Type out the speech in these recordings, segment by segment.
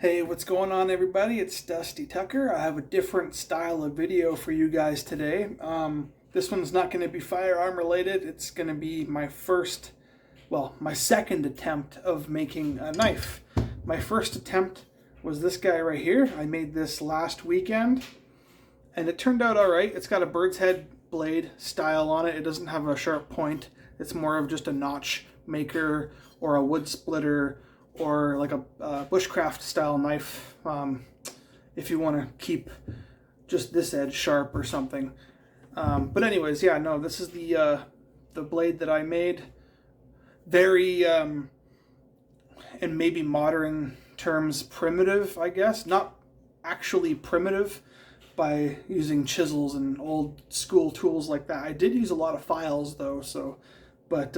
Hey, what's going on, everybody? It's Dusty Tucker. I have a different style of video for you guys today. This one's not going to be firearm related. It's going to be my second attempt of making a knife. My first attempt was this guy right here. I made this last weekend, and it turned out all right. It's got a bird's head blade style on it. It doesn't have a sharp point. It's more of just a notch maker or a wood splitter or like a bushcraft style knife, if you want to keep just this edge sharp or something. But anyways, yeah, no, this is the blade that I made. Very, in maybe modern terms, primitive, I guess. Not actually primitive by using chisels and old school tools like that. I did use a lot of files though, so, but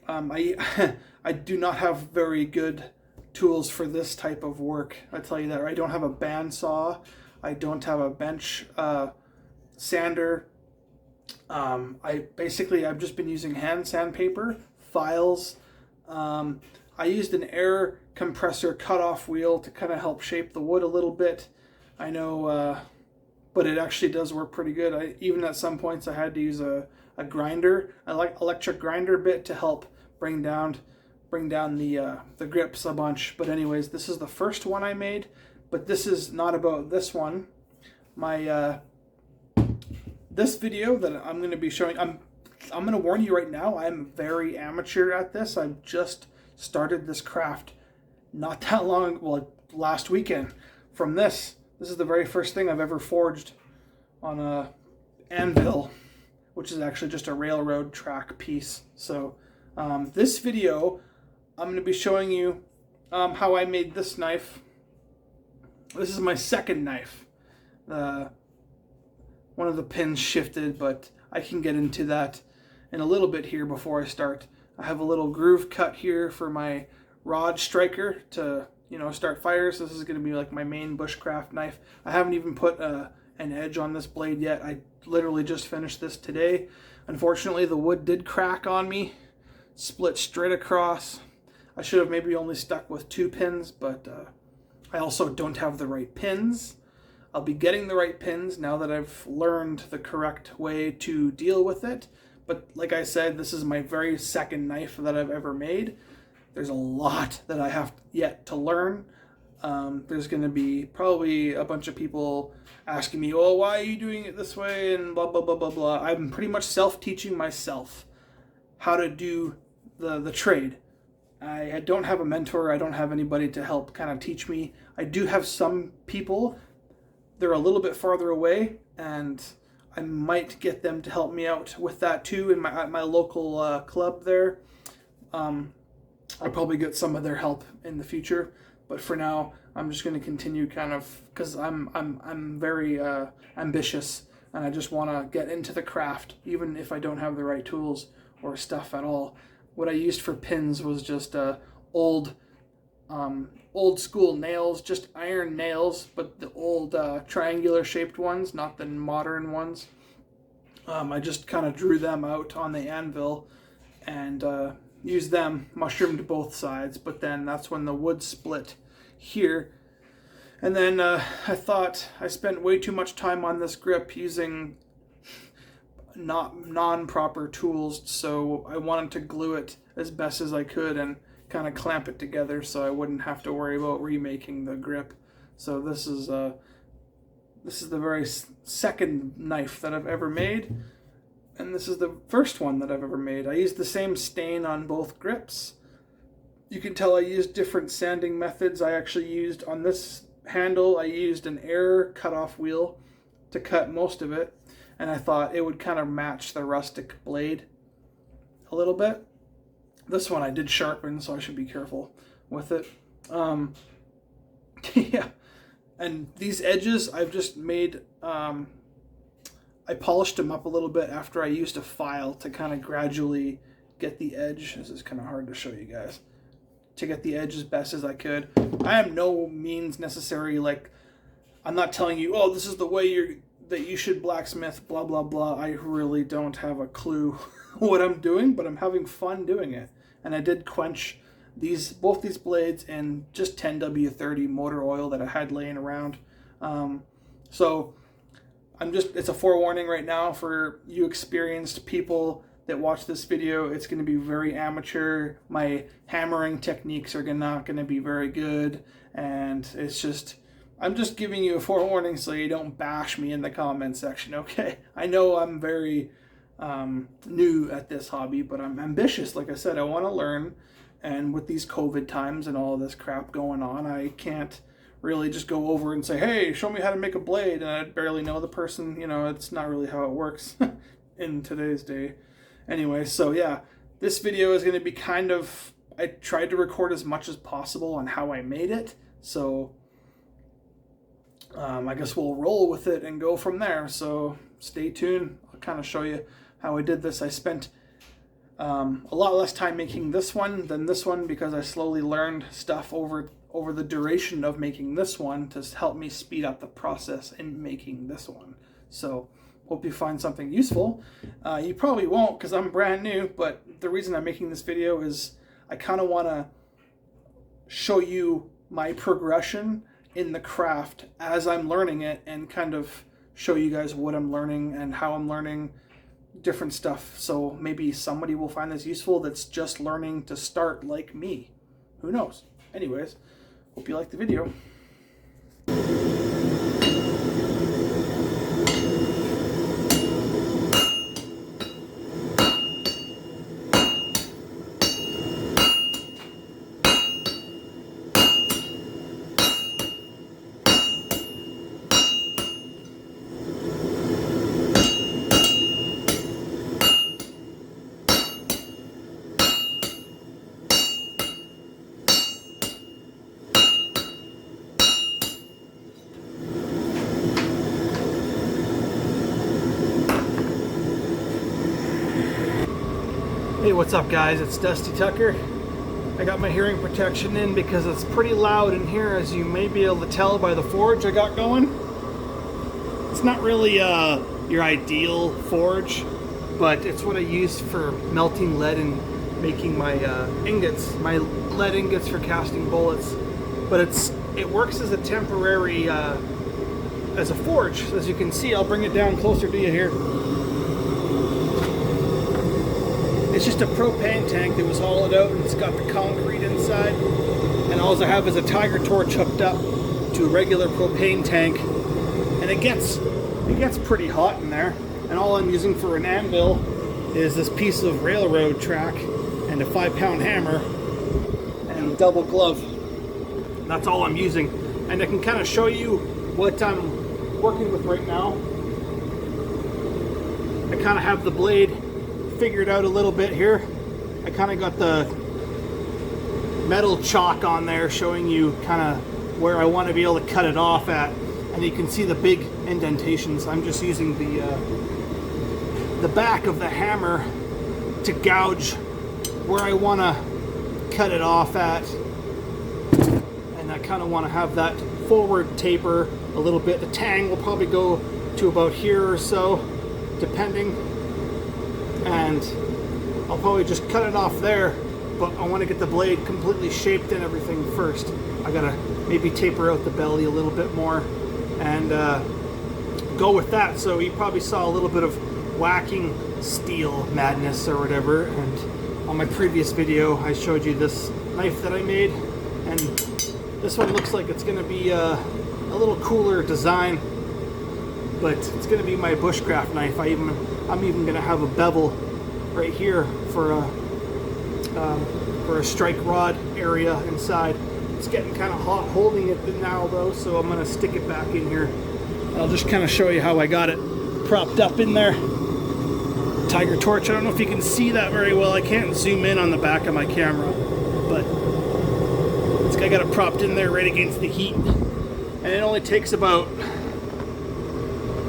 I I do not have very good tools for this type of work. I tell you that. I don't have a bandsaw. I don't have a bench sander. I've just been using hand sandpaper, files. I used an air compressor cutoff wheel to kind of help shape the wood a little bit. I know, but it actually does work pretty good. Even at some points I had to use a grinder, electric grinder bit to help bring down the grips a bunch. But anyways, this is the first one I made, but this is not about this one. My this video that I'm going to be showing, I'm going to warn you right now, I'm very amateur at this. I've just started this craft not that long, well, last weekend. From this is the very first thing I've ever forged on a anvil, which is actually just a railroad track piece. So this video, I'm going to be showing you how I made this knife. This is my second knife. One of the pins shifted, but I can get into that in a little bit here before I start. I have a little groove cut here for my rod striker to, start fires. This is going to be like my main bushcraft knife. I haven't even put an edge on this blade yet. I literally just finished this today. Unfortunately, the wood did crack on me, split straight across. I should have maybe only stuck with 2 pins, but I also don't have the right pins. I'll be getting the right pins now that I've learned the correct way to deal with it. But like I said, this is my very second knife that I've ever made. There's a lot that I have yet to learn. There's going to be probably a bunch of people asking me, oh, why are you doing it this way, and blah, blah, blah, blah, blah. I'm pretty much self-teaching myself how to do the trade. I don't have a mentor. I don't have anybody to help kind of teach me. I do have some people. They're a little bit farther away, and I might get them to help me out with that too at my local club there. I'll probably get some of their help in the future, but for now, I'm just going to continue kind of, because I'm very ambitious, and I just want to get into the craft, even if I don't have the right tools or stuff at all. What I used for pins was just old school nails, just iron nails, but the old triangular shaped ones, not the modern ones. I just kind of drew them out on the anvil and used them, mushroomed both sides, but then that's when the wood split here. And then I thought I spent way too much time on this grip using non-proper tools, so I wanted to glue it as best as I could and kind of clamp it together so I wouldn't have to worry about remaking the grip. So this is the very second knife that I've ever made, and this is the first one that I've ever made. I used the same stain on both grips. You can tell I used different sanding methods. I actually used, on this handle, I used an air cutoff wheel to cut most of it, and I thought it would kind of match the rustic blade a little bit. This one I did sharpen, so I should be careful with it. Yeah, and these edges I've just made, I polished them up a little bit after I used a file to kind of gradually get the edge. This is kind of hard to show you guys. To get the edge as best as I could. I am no means necessary, like, I'm not telling you, oh, this is the way that you should blacksmith, blah, blah, blah. I really don't have a clue what I'm doing, but I'm having fun doing it. And I did quench both these blades in just 10W30 motor oil that I had laying around. So it's a forewarning right now for you experienced people that watch this video. It's going to be very amateur. My hammering techniques are not going to be very good, and I'm just giving you a forewarning so you don't bash me in the comment section, okay? I know I'm very new at this hobby, but I'm ambitious. Like I said, I want to learn, and with these COVID times and all this crap going on, I can't really just go over and say, hey, show me how to make a blade, and I barely know the person. You know, it's not really how it works in today's day. Anyway, so yeah, this video is going to be I tried to record as much as possible on how I made it, so I guess we'll roll with it and go from there. So stay tuned. I'll kind of show you how I did this. I spent a lot less time making this one than this one because I slowly learned stuff over the duration of making this one to help me speed up the process in making this one. So hope you find something useful. You probably won't because I'm brand new, but the reason I'm making this video is I kind of want to show you my progression in the craft as I'm learning it, and kind of show you guys what I'm learning and how I'm learning different stuff. So maybe somebody will find this useful that's just learning to start like me. Who knows? Anyways, hope you like the video. Hey, what's up guys? It's Dusty Tucker. I got my hearing protection in because it's pretty loud in here, as you may be able to tell by the forge I got going. It's not really your ideal forge, but it's what I use for melting lead and making my ingots, my lead ingots for casting bullets. But it works as a temporary, as a forge. As you can see, I'll bring it down closer to you here. It's just a propane tank that was hollowed out, and it's got the concrete inside, and all I have is a tiger torch hooked up to a regular propane tank, and it gets pretty hot in there. And all I'm using for an anvil is this piece of railroad track and a 5-pound hammer and a double glove. That's all I'm using, and I can kind of show you what I'm working with right now. I kind of have the blade figured out a little bit here. I kind of got the metal chalk on there showing you kind of where I want to be able to cut it off at, and you can see the big indentations. I'm just using the back of the hammer to gouge where I want to cut it off at, and I kind of want to have that forward taper a little bit. The tang will probably go to about here or so, depending. And I'll probably just cut it off there, but I want to get the blade completely shaped and everything first. I gotta maybe taper out the belly a little bit more and go with that. So you probably saw a little bit of whacking steel madness or whatever, and on my previous video I showed you this knife that I made, and this one looks like it's gonna be a little cooler design, but it's gonna be my bushcraft knife. I'm even gonna have a bevel right here for a strike rod area inside. It's getting kind of hot holding it now though, so I'm gonna stick it back in here. I'll just kind of show you how I got it propped up in there. Tiger torch. I don't know if you can see that very well. I can't zoom in on the back of my camera, but I got it propped in there right against the heat, and it only takes about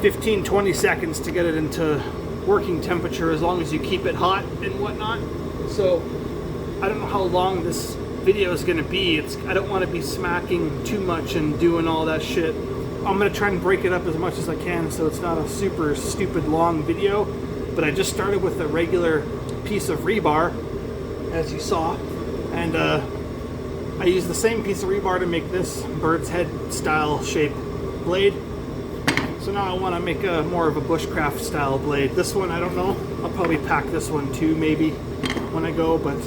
15-20 seconds to get it into working temperature, as long as you keep it hot and whatnot. So I don't know how long this video is going to be. I don't want to be smacking too much and doing all that shit. I'm going to try and break it up as much as I can so it's not a super stupid long video. But I just started with a regular piece of rebar, as you saw, and I used the same piece of rebar to make this bird's head style shape blade. So now I want to make a more of a bushcraft style blade. This one, I don't know. I'll probably pack this one too, maybe, when I go. But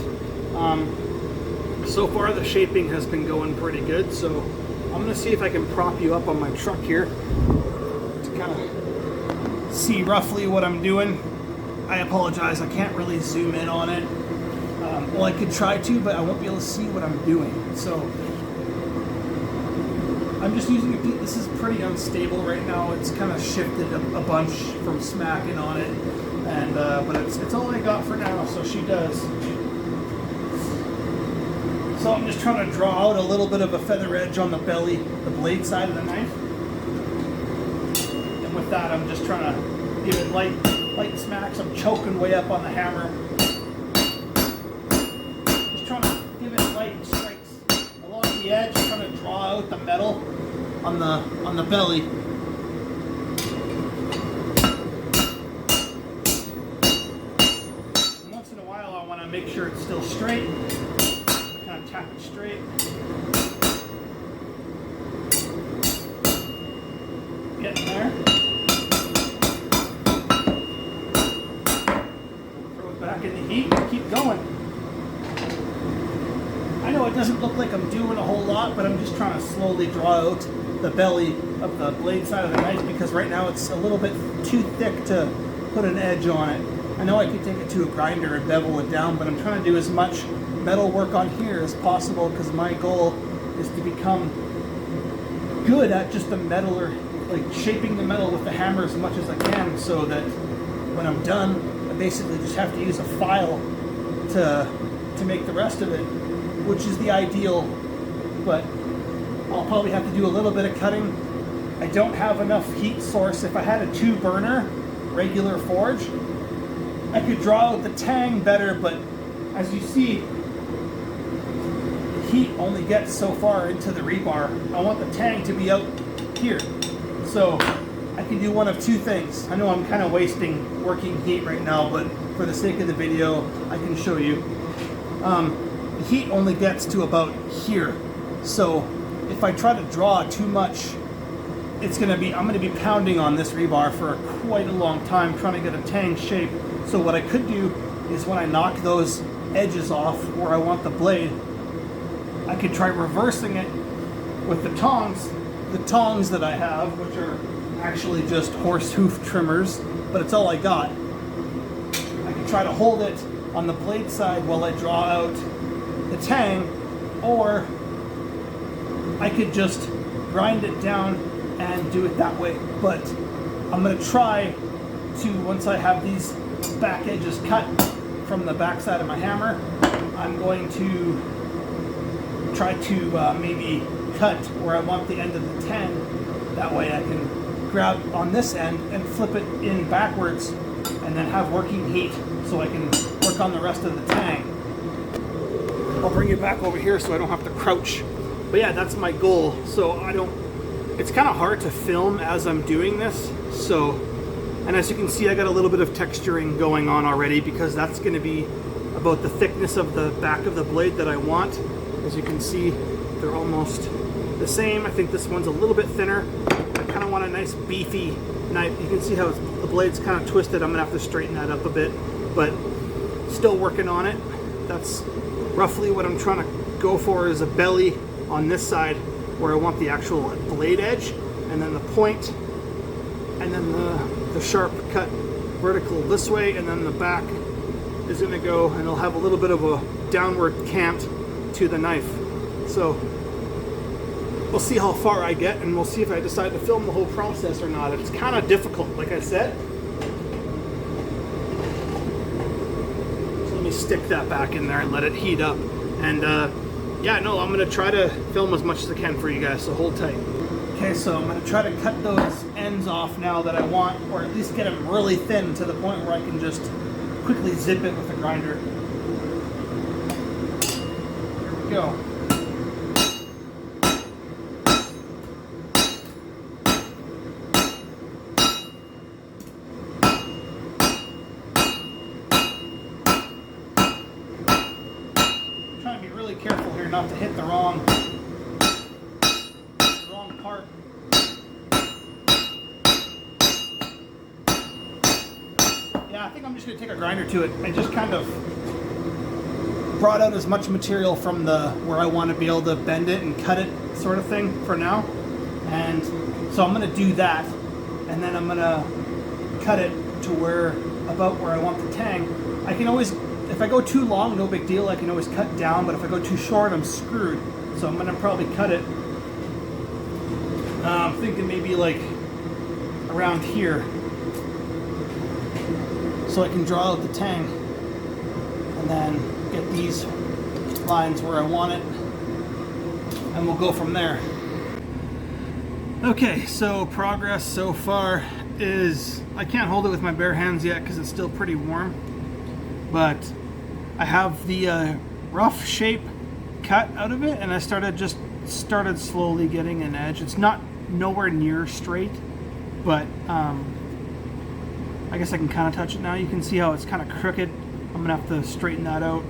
so far the shaping has been going pretty good. So I'm going to see if I can prop you up on my truck here to kind of see roughly what I'm doing. I apologize, I can't really zoom in on it. Well, I could try to, but I won't be able to see what I'm doing. So I'm just using a, this is pretty unstable right now. It's kind of shifted a bunch from smacking on it, and but it's all I got for now. So she does. So I'm just trying to draw out a little bit of a feather edge on the belly, the blade side of the knife, and with that I'm just trying to give it light smacks. I'm choking way up on the hammer. Trying to give it light strikes along the edge, trying to draw out the metal on the belly. And once in a while I want to make sure it's still straight. Kind of tap it straight. Getting there. Throw it back in the heat and keep going. I know it doesn't look like I'm doing a whole lot, but I'm just trying to slowly draw out the belly of the blade side of the knife, because right now it's a little bit too thick to put an edge on it. I know I could take it to a grinder and bevel it down, but I'm trying to do as much metal work on here as possible, because my goal is to become good at just the metal, or like shaping the metal with the hammer as much as I can, so that when I'm done, I basically just have to use a file to make the rest of it, which is the ideal, but I'll probably have to do a little bit of cutting. I don't have enough heat source. If I had a 2-burner regular forge, I could draw out the tang better, but as you see, the heat only gets so far into the rebar. I want the tang to be out here. So I can do one of two things. I know I'm kind of wasting working heat right now, but for the sake of the video, I can show you. The heat only gets to about here. So if I try to draw too much, I'm gonna be pounding on this rebar for quite a long time trying to get a tang shape. So what I could do is, when I knock those edges off where I want the blade, I could try reversing it with the tongs that I have, which are actually just horse hoof trimmers, but it's all I got. I could try to hold it on the blade side while I draw out the tang, or I could just grind it down and do it that way. But I'm going to try to, once I have these back edges cut from the back side of my hammer, I'm going to try to maybe cut where I want the end of the tang. That way I can grab on this end and flip it in backwards, and then have working heat so I can work on the rest of the tang. I'll bring you back over here so I don't have to crouch. But yeah, that's my goal. So it's kind of hard to film as I'm doing this. So, and as you can see, I got a little bit of texturing going on already, because that's going to be about the thickness of the back of the blade that I want. As you can see, they're almost the same. I think this one's a little bit thinner. I kind of want a nice beefy knife. You can see how the blade's kind of twisted. I'm gonna have to straighten that up a bit, but still working on it. That's roughly what I'm trying to go for, is a belly on this side where I want the actual blade edge, and then the point, and then the sharp cut vertical this way, and then the back is gonna go, and it'll have a little bit of a downward cant to the knife. So we'll see how far I get, and we'll see if I decide to film the whole process or not. It's kind of difficult, like I said. So let me stick that back in there and let it heat up. And yeah, no, I'm gonna try to film as much as I can for you guys, so hold tight. Okay, so I'm gonna try to cut those ends off now that I want, or at least get them really thin to the point where I can just quickly zip it with a grinder. Here we go. Trying to be really careful here not to hit the wrong part. Yeah, I think I'm just going to take a grinder to it. I just kind of brought out as much material from where I want to be able to bend it and cut it sort of thing for now. And so I'm going to do that, and then I'm going to cut it to about where I want the tang. I can always, if I go too long, no big deal, I can always cut down, but if I go too short, I'm screwed. So I'm going to probably cut it, I'm thinking maybe like around here, so I can draw out the tang, and then get these lines where I want it, and we'll go from there. Okay, so progress so far is, I can't hold it with my bare hands yet because it's still pretty warm, but I have the rough shape cut out of it, and I started slowly getting an edge. It's not nowhere near straight, but I guess I can kind of touch it now. You can see how it's kind of crooked. I'm gonna have to straighten that out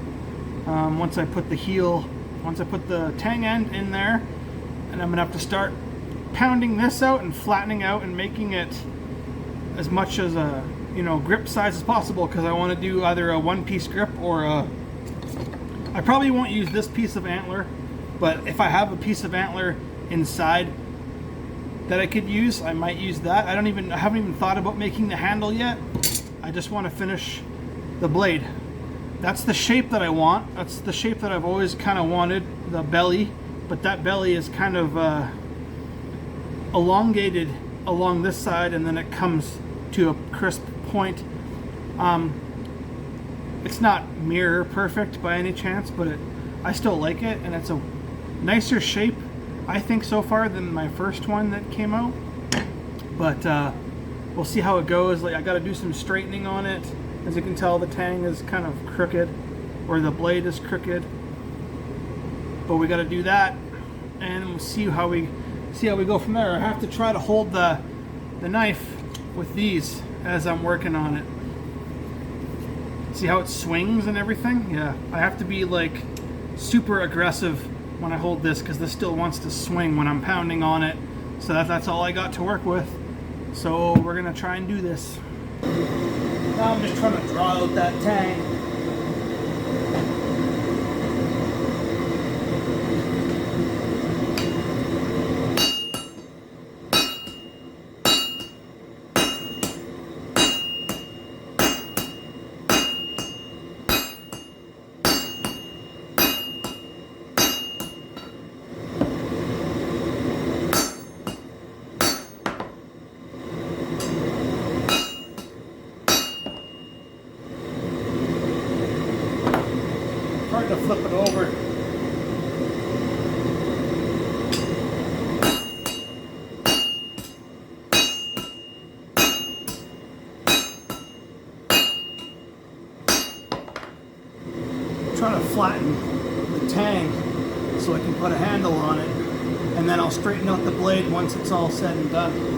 once I put the tang end in there, and I'm gonna have to start pounding this out and flattening out and making it as much as a grip size as possible, because I want to do either a one-piece grip or I probably won't use this piece of antler, but if I have a piece of antler inside that I could use, I might use that. I haven't even thought about making the handle yet. I just want to finish the blade. That's the shape that I want. That's the shape that I've always kind of wanted, the belly, but that belly is kind of elongated along this side, and then it comes to a crisp point. It's not mirror perfect by any chance, but I still like it, and it's a nicer shape, I think, so far than my first one that came out. But we'll see how it goes. Like, I got to do some straightening on it. As you can tell, the tang is kind of crooked, or the blade is crooked. But we got to do that, and we'll see how we go from there. I have to try to hold the knife with these as I'm working on it. See how it swings and everything? Yeah, I have to be like super aggressive when I hold this, because this still wants to swing when I'm pounding on it. So that's all I got to work with. So we're gonna try and do this. Now I'm just trying to draw out that tang. Hard to flip it over. I'm trying to flatten the tang so I can put a handle on it, and then I'll straighten out the blade once it's all said and done.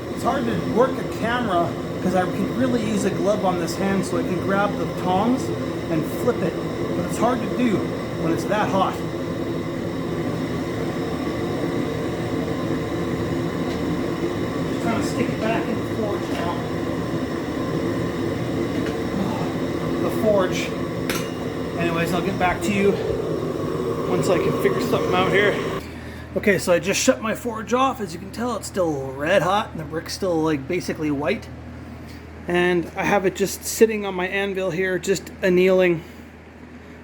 It's hard to work a camera because I could really use a glove on this hand so I can grab the tongs and flip it, but it's hard to do when it's that hot. Just trying to stick it back in the forge now. The forge. Anyways, I'll get back to you once I can figure something out here. Okay, so I just shut my forge off. As you can tell, it's still red hot and the brick's still like basically white. And I have it just sitting on my anvil here, just annealing.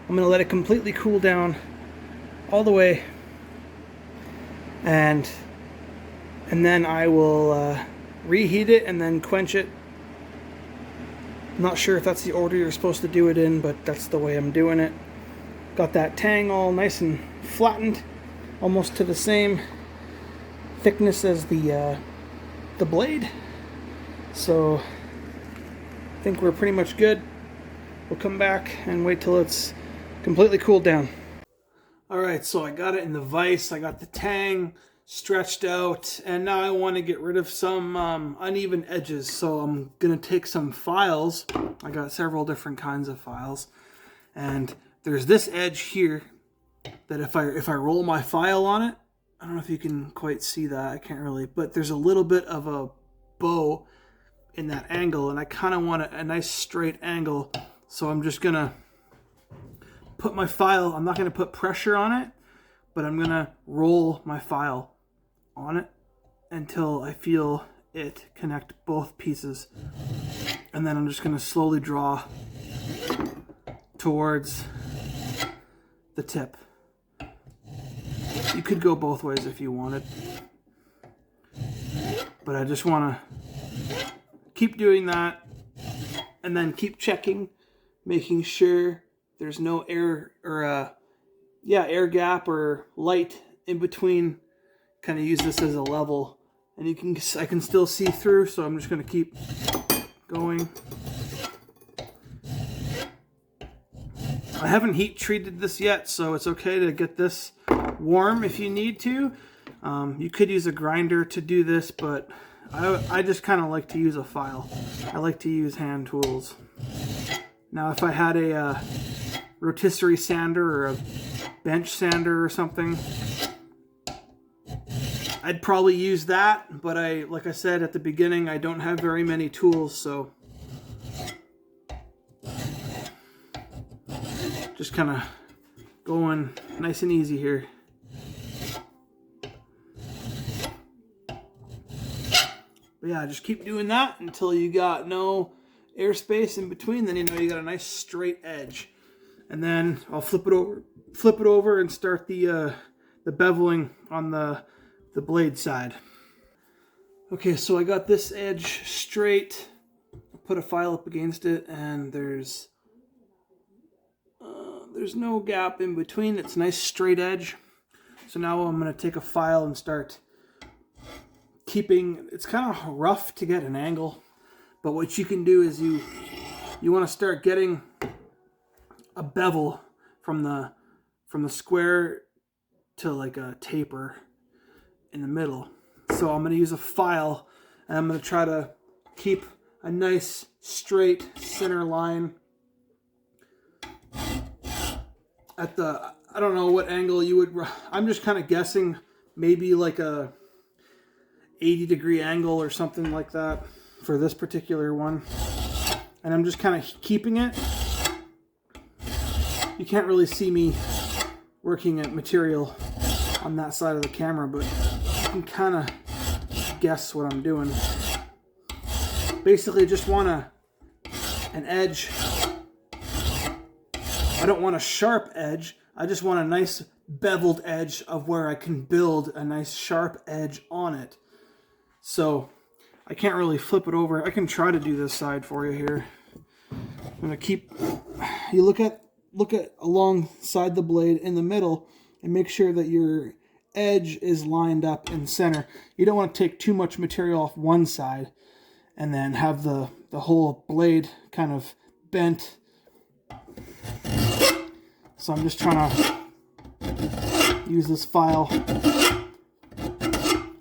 I'm gonna let it completely cool down all the way. And then I will reheat it and then quench it. I'm not sure if that's the order you're supposed to do it in, but that's the way I'm doing it. Got that tang all nice and flattened, almost to the same thickness as the blade. So I think we're pretty much good. We'll come back and wait till it's completely cooled down. All right, so I got it in the vise, I got the tang stretched out, and now I want to get rid of some uneven edges. So I'm gonna take some files. I got several different kinds of files, and there's this edge here that if I roll my file on it, I don't know if you can quite see that, I can't really, but there's a little bit of a bow in that angle, and I kind of want a nice straight angle. So I'm just gonna put my file, I'm not gonna put pressure on it, but I'm gonna roll my file on it until I feel it connect both pieces. And then I'm just gonna slowly draw towards the tip. You could go both ways if you wanted, but I just wanna keep doing that and then keep checking, making sure there's no air or air gap or light in between. Kind of use this as a level, and I can still see through, so I'm just going to keep going. I haven't heat treated this yet, so it's okay to get this warm if you need to. You could use a grinder to do this, but I just kind of like to use a file. I like to use hand tools. Now if I had a rotisserie sander or a bench sander or something, I'd probably use that, but like I said at the beginning, I don't have very many tools, so just kind of going nice and easy here. But yeah, just keep doing that until you got no airspace in between. Then you know you got a nice straight edge. And then I'll flip it over and start the beveling on the blade side. Okay, so I got this edge straight. Put a file up against it, and there's no gap in between. It's a nice straight edge. So now I'm going to take a file and start keeping. It's kind of rough to get an angle, but what you can do is you want to start getting a bevel from the square to like a taper in the middle. So I'm going to use a file, and I'm going to try to keep a nice straight center line at the, I don't know what angle you would, I'm just kind of guessing, maybe like a 80-degree angle or something like that for this particular one. And I'm just kind of keeping it. You can't really see me working at material on that side of the camera, but you can kind of guess what I'm doing. Basically, just want an edge. I don't want a sharp edge. I just want a nice beveled edge of where I can build a nice sharp edge on it. So I can't really flip it over. I can try to do this side for you here. I'm gonna keep. You look at alongside the blade in the middle and make sure that your edge is lined up in center. You don't want to take too much material off one side and then have the whole blade kind of bent. So I'm just trying to use this file.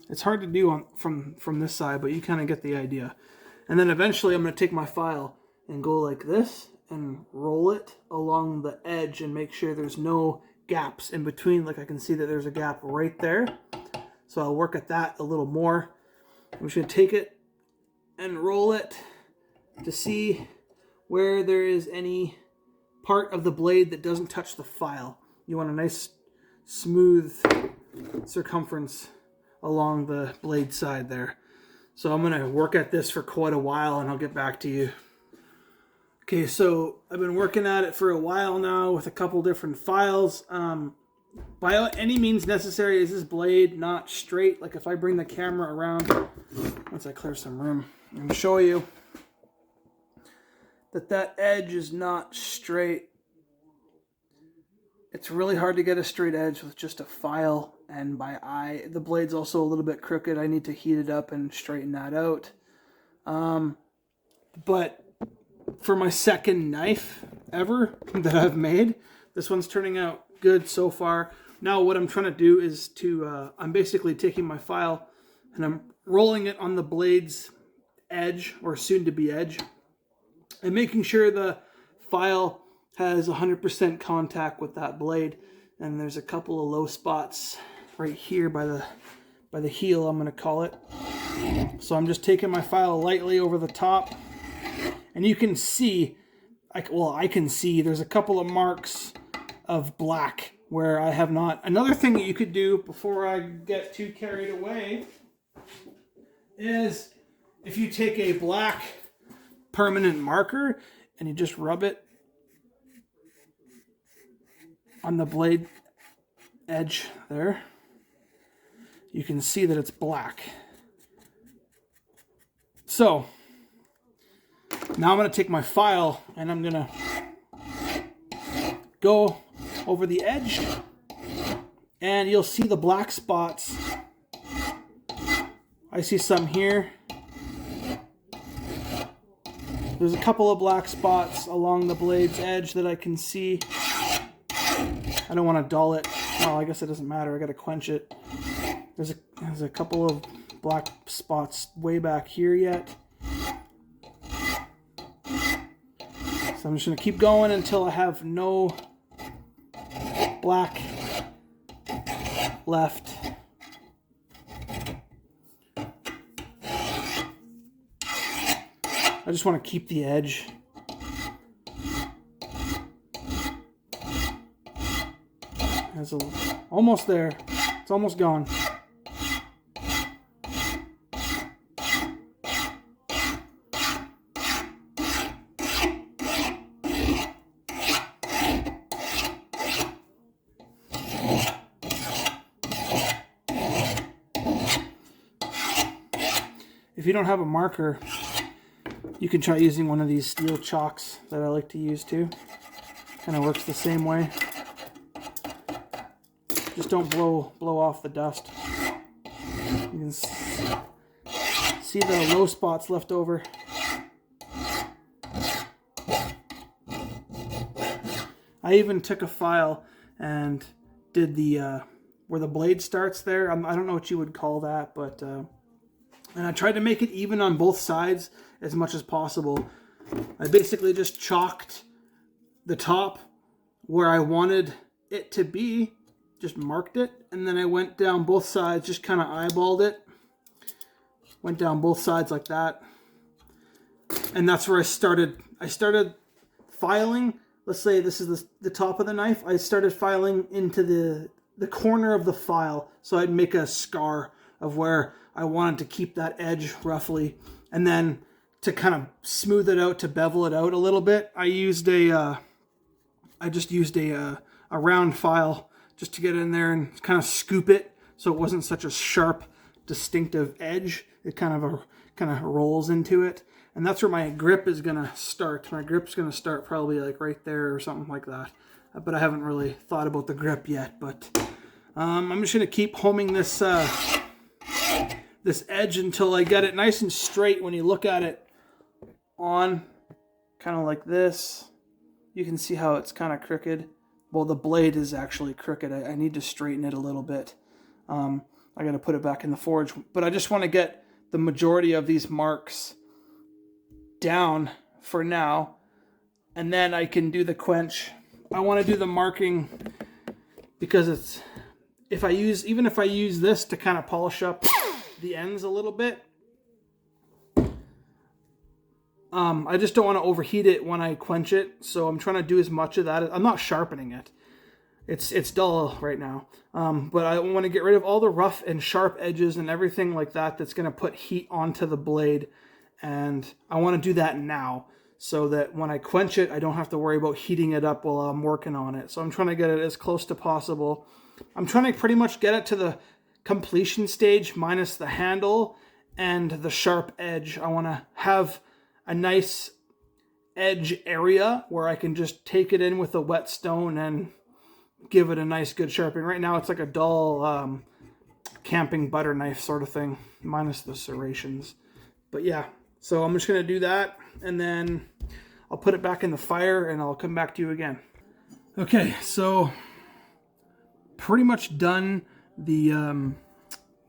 It's hard to do from this side, but you kind of get the idea. And then eventually I'm going to take my file and go like this and roll it along the edge and make sure there's no gaps in between. Like I can see that there's a gap right there. So I'll work at that a little more. I'm just going to take it and roll it to see where there is any part of the blade that doesn't touch the file. You want a nice smooth circumference along the blade side there. So I'm going to work at this for quite a while and I'll get back to you. Okay, so I've been working at it for a while now with a couple different files. By any means necessary is this blade not straight. Like if I bring the camera around, once I clear some room, I'm going to show you that edge is not straight. It's really hard to get a straight edge with just a file and by eye. The blade's also a little bit crooked. I need to heat it up and straighten that out. But for my second knife ever that I've made, this one's turning out good so far. Now what I'm trying to do is I'm basically taking my file and I'm rolling it on the blade's edge, or soon to be edge, and making sure the file has 100% contact with that blade. And there's a couple of low spots right here by the heel, I'm going to call it. So I'm just taking my file lightly over the top, and you can see, I can see there's a couple of marks of black where I have not. Another thing that you could do before I get too carried away is if you take a black permanent marker and you just rub it on the blade edge there, you can see that it's black. So now I'm going to take my file and I'm going to go over the edge, and you'll see the black spots. I see some here. There's a couple of black spots along the blade's edge that I can see. I don't want to dull it. Well, I guess it doesn't matter. I got to quench it. There's a couple of black spots way back here yet. So I'm just going to keep going until I have no black left. I just want to keep the edge. Almost there. It's almost gone. If you don't have a marker, you can try using one of these steel chalks that I like to use too. Kind of works the same way. Just don't blow off the dust. You can see the low spots left over. I even took a file and did the where the blade starts there. I don't know what you would call that, but and I tried to make it even on both sides as much as possible. I basically just chalked the top where I wanted it to be, just marked it, and then I went down both sides, just kind of eyeballed it. Went down both sides like that. And that's where I started. I started filing. Let's say this is the top of the knife. I started filing into the corner of the file, so I'd make a scar of where I wanted to keep that edge roughly. And then to kind of smooth it out, to bevel it out a little bit, I just used a round file just to get in there and kind of scoop it so it wasn't such a sharp, distinctive edge. It kind of rolls into it. And that's where my grip is going to start. My grip's going to start probably like right there or something like that. But I haven't really thought about the grip yet. But I'm just going to keep homing this edge until I get it nice and straight. When you look at it on kind of like this, you can see how it's kind of crooked. Well, the blade is actually crooked. I need to straighten it a little bit. I got to put it back in the forge. But I just want to get the majority of these marks down for now, and then I can do the quench. I want to do the marking because it's even if I use this to kind of polish up the ends a little bit, I just don't want to overheat it when I quench it. So I'm trying to do as much of that. I'm not sharpening it. It's dull right now. But I want to get rid of all the rough and sharp edges and everything like that that's going to put heat onto the blade. And I want to do that now so that when I quench it, I don't have to worry about heating it up while I'm working on it. So I'm trying to get it as close to possible. I'm trying to pretty much get it to the completion stage minus the handle and the sharp edge. I want to have a nice edge area where I can just take it in with a whetstone and give it a nice good sharpening. Right now it's like a dull camping butter knife sort of thing, minus the serrations. But yeah, so I'm just going to do that, and then I'll put it back in the fire and I'll come back to you again. Okay, so pretty much done the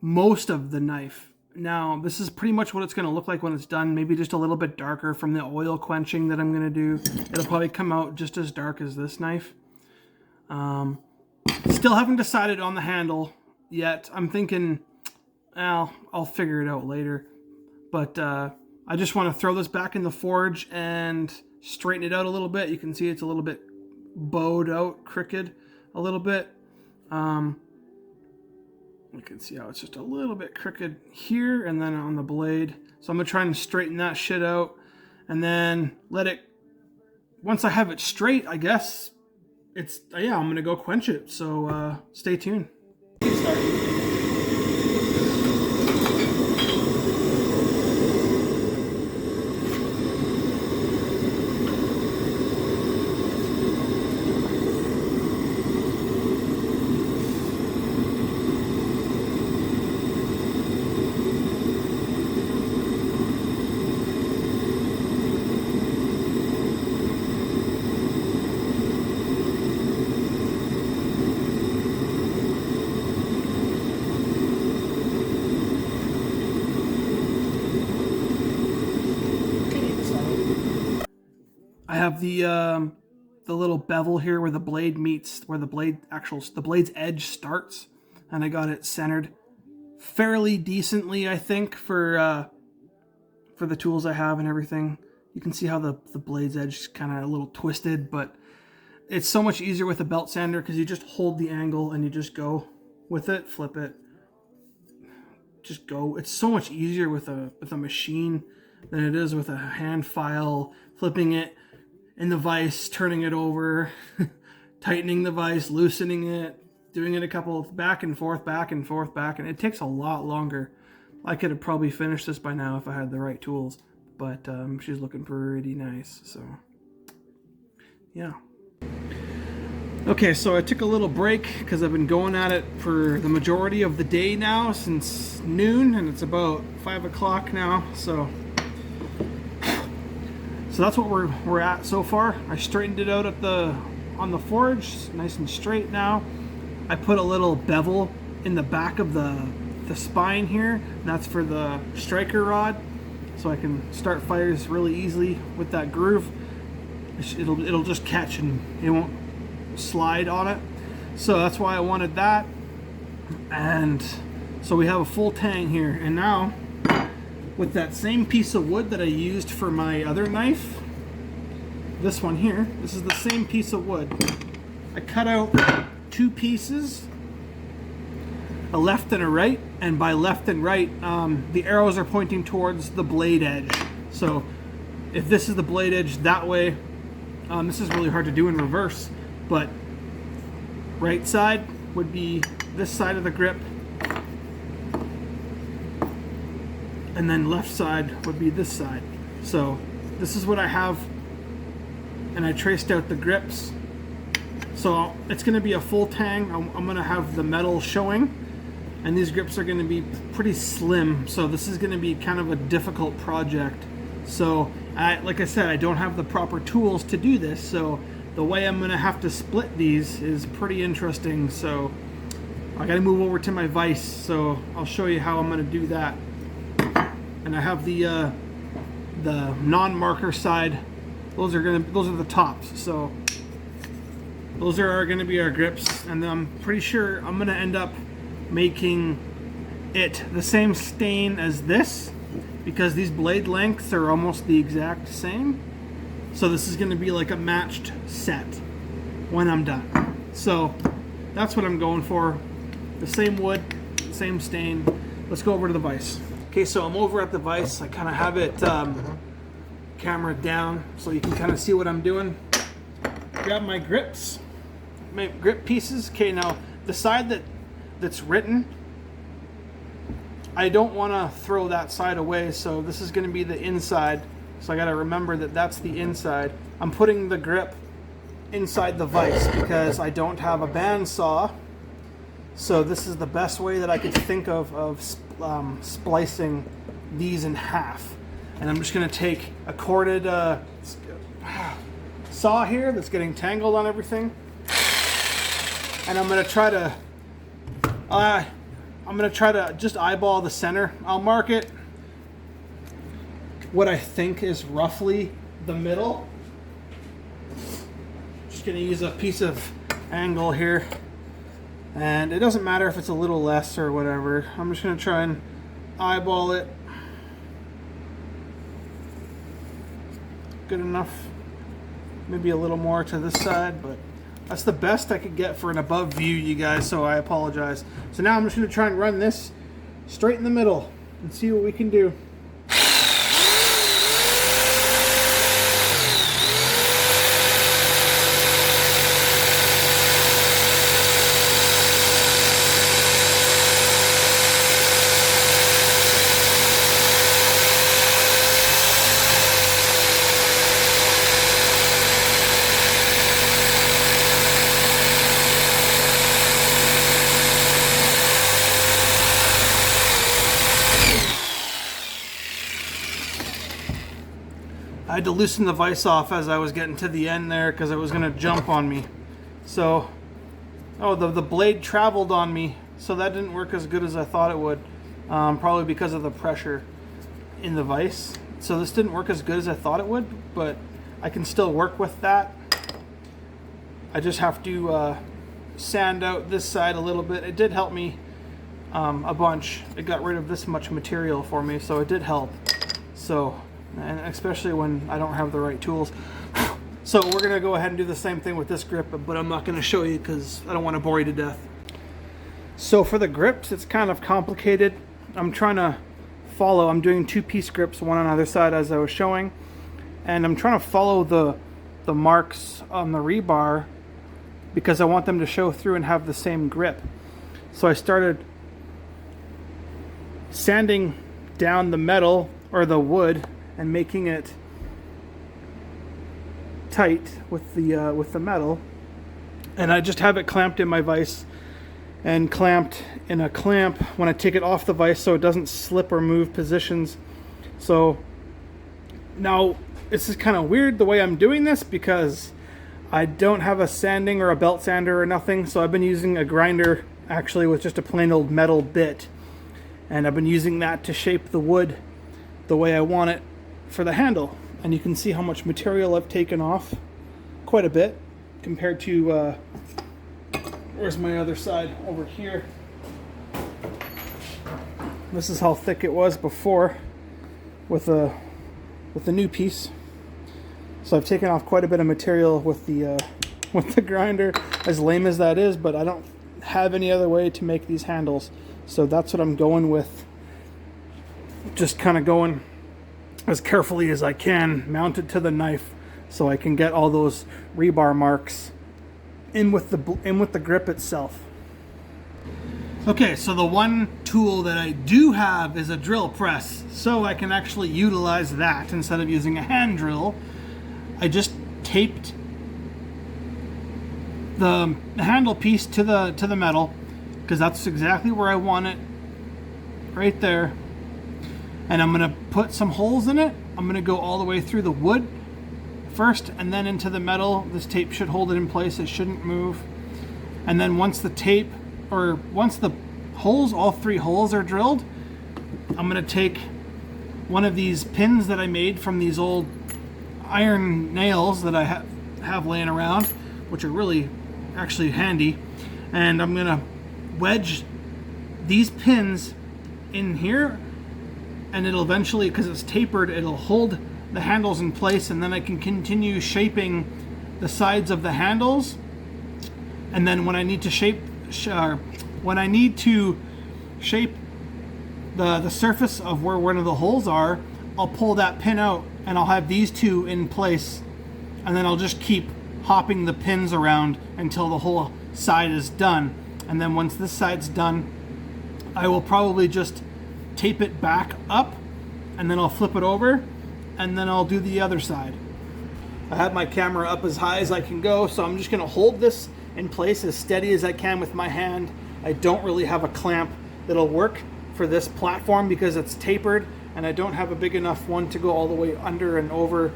most of the knife. Now, this is pretty much what it's going to look like when it's done, maybe just a little bit darker from the oil quenching that I'm going to do. It'll probably come out just as dark as this knife. Still haven't decided on the handle yet. I'm thinking, well, I'll figure it out later. But I just want to throw this back in the forge and straighten it out a little bit. You can see it's a little bit bowed out, crooked a little bit. You can see how it's just a little bit crooked here and then on the blade. So I'm going to try and straighten that shit out and then let it, once I have it straight, I guess, it's, yeah, I'm going to go quench it. So stay tuned. I have the little bevel here where the blade meets, where the blade's edge starts, and I got it centered fairly decently, I think, for the tools I have and everything. You can see how the blade's edge is kind of a little twisted, but it's so much easier with a belt sander because you just hold the angle and you just go with it, flip it, just go. It's so much easier with a machine than it is with a hand file, flipping it in the vise, turning it over, tightening the vise, loosening it, doing it a couple of back and forth, and it takes a lot longer. I could have probably finished this by now if I had the right tools, but she's looking pretty nice, so yeah. Okay, so I took a little break because I've been going at it for the majority of the day now, since noon, and it's about 5 o'clock now, so that's what we're at so far. I straightened it out on the forge, nice and straight now. I put a little bevel in the back of the spine here, and that's for the striker rod, so I can start fires really easily with that groove. It'll just catch and it won't slide on it. So that's why I wanted that. And so we have a full tang here, and now with that same piece of wood that I used for my other knife, this one here, this is the same piece of wood. I cut out 2 pieces, a left and a right, and by left and right, the arrows are pointing towards the blade edge. So if this is the blade edge that way, this is really hard to do in reverse, but right side would be this side of the grip, and then left side would be this side. So this is what I have, and I traced out the grips. So it's going to be a full tang. I'm going to have the metal showing, and these grips are going to be pretty slim, so this is going to be kind of a difficult project. So like I said, I don't have the proper tools to do this, so the way I'm going to have to split these is pretty interesting. So I got to move over to my vise, so I'll show you how I'm going to do that. And I have the non-marker side. Those are the tops. So those are going to be our grips, and I'm pretty sure I'm going to end up making it the same stain as this, because these blade lengths are almost the exact same. So this is going to be like a matched set when I'm done. So that's what I'm going for. The same wood, same stain. Let's go over to the vise. Okay, so I'm over at the vise. I kind of have it camera down so you can kind of see what I'm doing. Grab my grips, my grip pieces. Okay, now the side that's written, I don't want to throw that side away, so this is going to be the inside. So I got to remember that that's the inside. I'm putting the grip inside the vise because I don't have a bandsaw. So this is the best way that I could think of splicing these in half. And I'm just going to take a corded saw here that's getting tangled on everything, and I'm going to try to I'm gonna try to just eyeball the center. I'll mark it what I think is roughly the middle. Just gonna use a piece of angle here, and it doesn't matter if it's a little less or whatever. I'm just gonna try and eyeball it. Good enough. Maybe a little more to this side, but that's the best I could get for an above view, you guys, so I apologize. So now I'm just gonna try and run this straight in the middle and see what we can do. I had to loosen the vise off as I was getting to the end there because it was going to jump on me. So, oh, the blade traveled on me, so that didn't work as good as I thought it would, probably because of the pressure in the vise. So this didn't work as good as I thought it would, but I can still work with that. I just have to sand out this side a little bit. It did help me a bunch. It got rid of this much material for me, so it did help. So, and especially when I don't have the right tools. So we're gonna go ahead and do the same thing with this grip, but I'm not gonna show you because I don't want to bore you to death. So for the grips, it's kind of complicated. I'm trying to follow, I'm doing 2-piece grips, one on either side as I was showing, and I'm trying to follow the marks on the rebar because I want them to show through and have the same grip. So I started sanding down the metal or the wood and making it tight with the metal, and I just have it clamped in my vise and clamped in a clamp when I take it off the vise so it doesn't slip or move positions. So now this is kind of weird the way I'm doing this because I don't have a sanding or a belt sander or nothing, so I've been using a grinder actually with just a plain old metal bit, and I've been using that to shape the wood the way I want it for the handle. And you can see how much material I've taken off, quite a bit, compared to where's my other side? Over here. This is how thick it was before with the new piece. So I've taken off quite a bit of material with the grinder, as lame as that is, but I don't have any other way to make these handles. So that's what I'm going with. Just kind of going as carefully as I can, mounted to the knife so I can get all those rebar marks in with the grip itself. Okay, so the one tool that I do have is a drill press, so I can actually utilize that instead of using a hand drill. I just taped the handle piece to the metal because that's exactly where I want it, right there. And I'm going to put some holes in it. I'm going to go all the way through the wood first and then into the metal. This tape should hold it in place. It shouldn't move. And then once the holes, all 3 holes are drilled, I'm going to take one of these pins that I made from these old iron nails that I have laying around, which are really actually handy. And I'm going to wedge these pins in here, and it'll eventually, because it's tapered, it'll hold the handles in place, and then I can continue shaping the sides of the handles. And then when I need to shape the surface of where one of the holes are, I'll pull that pin out and I'll have these 2 in place, and then I'll just keep hopping the pins around until the whole side is done. And then once this side's done, I will probably just tape it back up, and then I'll flip it over, and then I'll do the other side. I have my camera up as high as I can go, so I'm just going to hold this in place as steady as I can with my hand. I don't really have a clamp that'll work for this platform because it's tapered, and I don't have a big enough one to go all the way under and over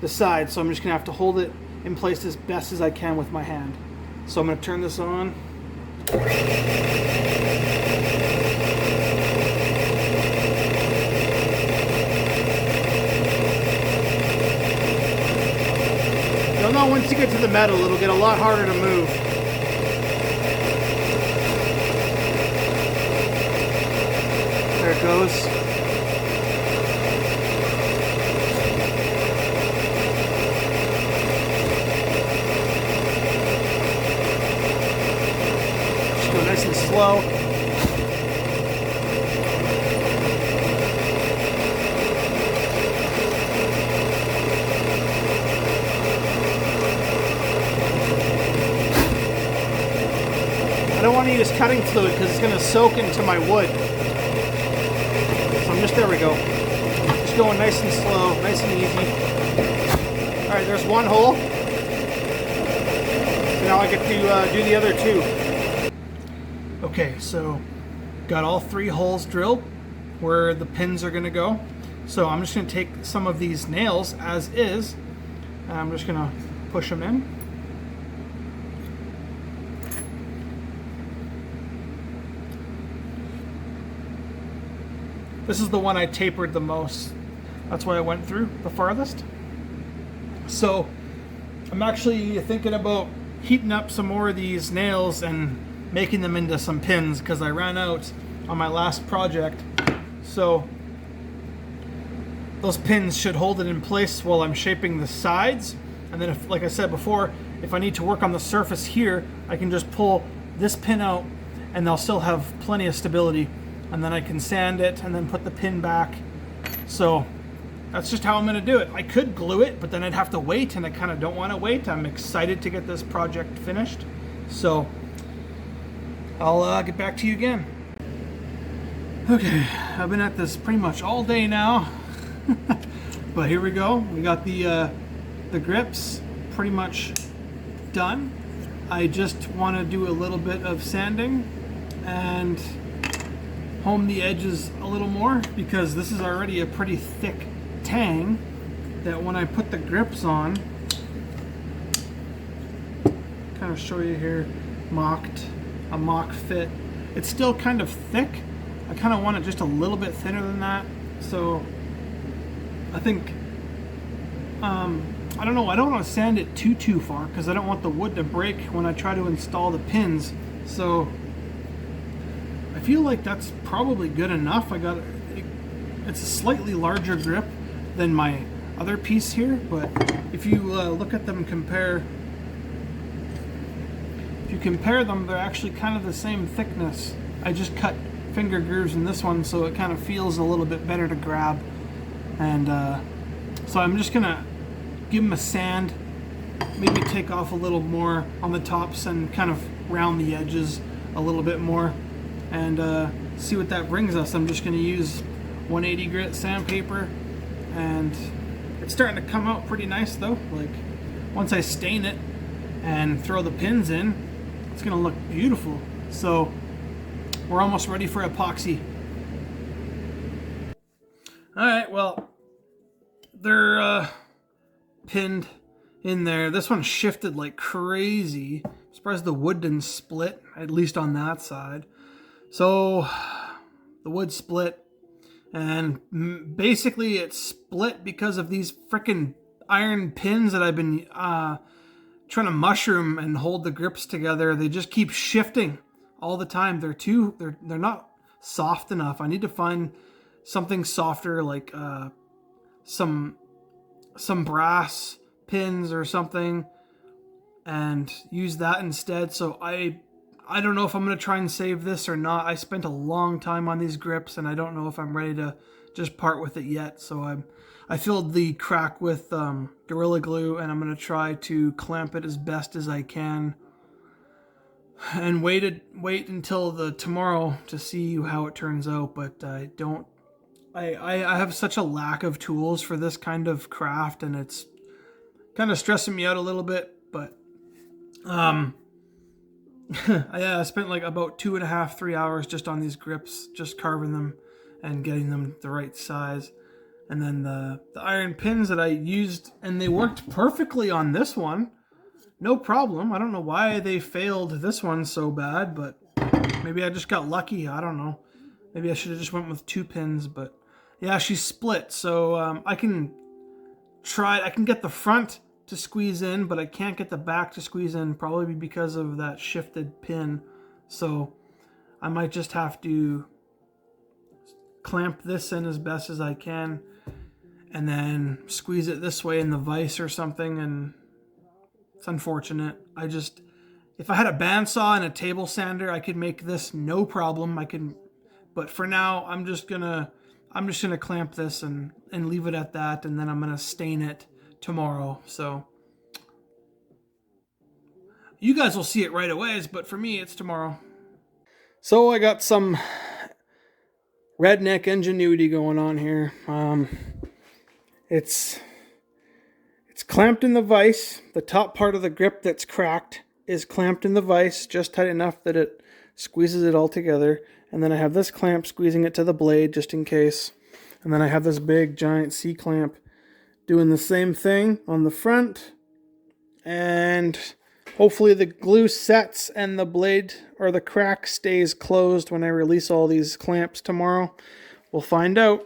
the side, so I'm just going to have to hold it in place as best as I can with my hand. So I'm going to turn this on. You'll know once you get to the metal, it'll get a lot harder to move. There it goes. Just go nice and slow. I don't want to use cutting fluid because it's going to soak into my wood. So I'm just, there we go. Just going nice and slow, nice and easy. Alright, there's one hole. So now I get to do the other two. Okay, so got all 3 holes drilled where the pins are going to go. So I'm just going to take some of these nails as is, and I'm just going to push them in. This is the one I tapered the most. That's why I went through the farthest. So I'm actually thinking about heating up some more of these nails and making them into some pins because I ran out on my last project. So those pins should hold it in place while I'm shaping the sides. And then, if, like I said before, if I need to work on the surface here, I can just pull this pin out and they'll still have plenty of stability. And then I can sand it and then put the pin back. So that's just how I'm going to do it. I could glue it, but then I'd have to wait, and I kind of don't want to wait. I'm excited to get this project finished. So I'll get back to you again. Okay, I've been at this pretty much all day now. But here we go. We got the grips pretty much done. I just want to do a little bit of sanding and home the edges a little more because this is already a pretty thick tang that when I put the grips on, kind of show you here, a mock fit. It's still kind of thick. I kind of want it just a little bit thinner than that. So I think, I don't know, I don't want to sand it too far because I don't want the wood to break when I try to install the pins. So I feel like that's probably good enough. It's a slightly larger grip than my other piece here, but if you look at them, if you compare them, they're actually kind of the same thickness. I just cut finger grooves in this one, so it kind of feels a little bit better to grab. And so I'm just gonna give them a sand, maybe take off a little more on the tops and kind of round the edges a little bit more, and see what that brings us. I'm just going to use 180 grit sandpaper, and it's starting to come out pretty nice though. Like once I stain it and throw the pins in, it's going to look beautiful. So we're almost ready for epoxy. Alright, well, they're pinned in there. This one shifted like crazy. I'm surprised the wood didn't split, at least on that side. So the wood split, and basically it split because of these freaking iron pins that I've been trying to mushroom and hold the grips together. They just keep shifting all the time. They're not soft enough. I need to find something softer, like some brass pins or something, and use that instead. So I don't know if I'm going to try and save this or not. I spent a long time on these grips, and I don't know if I'm ready to just part with it yet. So I filled the crack with Gorilla Glue, and I'm going to try to clamp it as best as I can, and wait until tomorrow to see how it turns out. But I have such a lack of tools for this kind of craft, and it's kind of stressing me out a little bit. But I spent like about 2.5-3 hours just on these grips, just carving them and getting them the right size. And then the iron pins that I used, and they worked perfectly on this one. no problem. I don't know why they failed this one so bad, but maybe I just got lucky. I don't know. Maybe I should have just went with 2 pins, but yeah, she's split. So I can get the front to squeeze in, but I can't get the back to squeeze in, probably because of that shifted pin. So I might just have to clamp this in as best as I can and then squeeze it this way in the vise or something. And it's unfortunate. If I had a bandsaw and a table sander, I could make this no problem. But for now, I'm just gonna clamp this and leave it at that, and then I'm gonna stain it tomorrow. So you guys will see it right away, but for me, it's tomorrow. So I got some redneck ingenuity going on here. It's clamped in the vise. The top part of the grip that's cracked is clamped in the vise just tight enough that it squeezes it all together. And then I have this clamp squeezing it to the blade just in case. And then I have this big giant C-clamp doing the same thing on the front. And hopefully the glue sets and the blade or the crack stays closed when I release all these clamps tomorrow. We'll find out.